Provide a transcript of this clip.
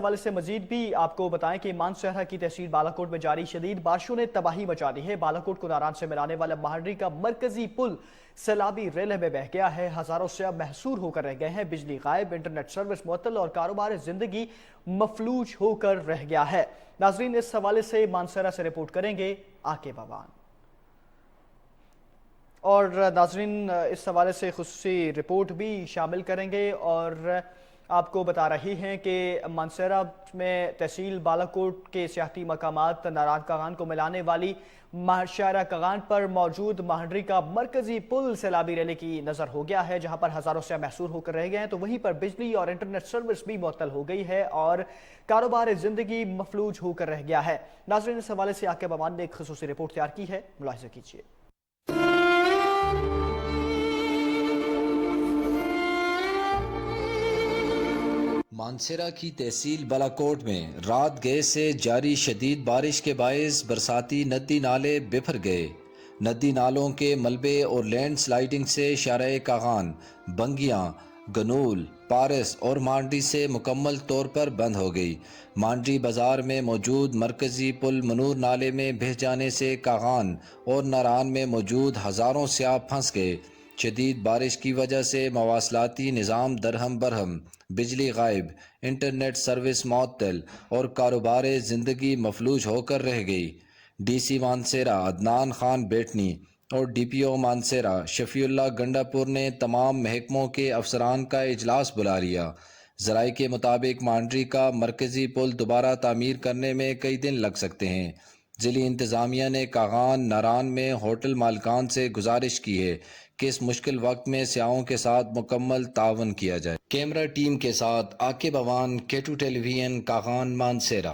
حوالے سے مزید بھی آپ کو بتائیں کہ مانسہرہ کی تحصیل بالاکوٹ میں جاری شدید بارشوں نے تباہی مچا دی ہے۔ بالاکوٹ کو ناران سے ملانے والا مہاڑی کا مرکزی پل سیلابی ریلے میں بہہ گیا ہے۔ ہزاروں سیاح محصور ہو کر رہ گئے ہیں، بجلی غائب، انٹرنیٹ سروس معطل اور کاروبار زندگی مفلوج ہو کر رہ گیا ہے۔ ناظرین، اس حوالے سے مانسہرہ سے رپورٹ کریں گے آکے بابان۔ اور ناظرین، اس حوالے سے خصوصی رپورٹ بھی شامل کریں گے اور آپ کو بتا رہی ہیں کہ مانسہرہ میں تحصیل بالاکوٹ کے سیاحتی مقامات ناران کاغان کو ملانے والی شاہراہ کاغان پر موجود مہاڑی کا مرکزی پل سیلابی ریلے کی نظر ہو گیا ہے، جہاں پر ہزاروں سیاح محصور ہو کر رہ گئے ہیں، تو وہیں پر بجلی اور انٹرنیٹ سروس بھی معطل ہو گئی ہے اور کاروبار زندگی مفلوج ہو کر رہ گیا ہے۔ ناظرین، اس حوالے سے آکے بابان نے ایک خصوصی رپورٹ تیار کی ہے، ملاحظہ کیجیے۔ مانسہرہ کی تحصیل بالاکوٹ میں رات گئے سے جاری شدید بارش کے باعث برساتی ندی نالے بفر گئے۔ ندی نالوں کے ملبے اور لینڈ سلائیڈنگ سے شاہراہ کاغان، بنگیاں، گنول، پارس اور مانڈی سے مکمل طور پر بند ہو گئی۔ مانڈی بازار میں موجود مرکزی پل منور نالے میں بہہ جانے سے کاغان اور ناران میں موجود ہزاروں سیاح پھنس گئے۔ شدید بارش کی وجہ سے مواصلاتی نظام درہم برہم، بجلی غائب، انٹرنیٹ سروس معطل اور کاروبار زندگی مفلوج ہو کر رہ گئی۔ ڈی سی مانسہرہ عدنان خان بیٹنی اور ڈی پی او مانسہرہ شفیع اللہ گنڈا پور نے تمام محکموں کے افسران کا اجلاس بلا لیا۔ ذرائع کے مطابق مانڈی کا مرکزی پل دوبارہ تعمیر کرنے میں کئی دن لگ سکتے ہیں۔ ضلعی انتظامیہ نے کاغان ناران میں ہوٹل مالکان سے گزارش کی ہے کہ اس مشکل وقت میں سیاحوں کے ساتھ مکمل تعاون کیا جائے۔ کیمرہ ٹیم کے ساتھ آکے بابان، K2 ٹیلی ویژن، کاغان، مانسہرہ۔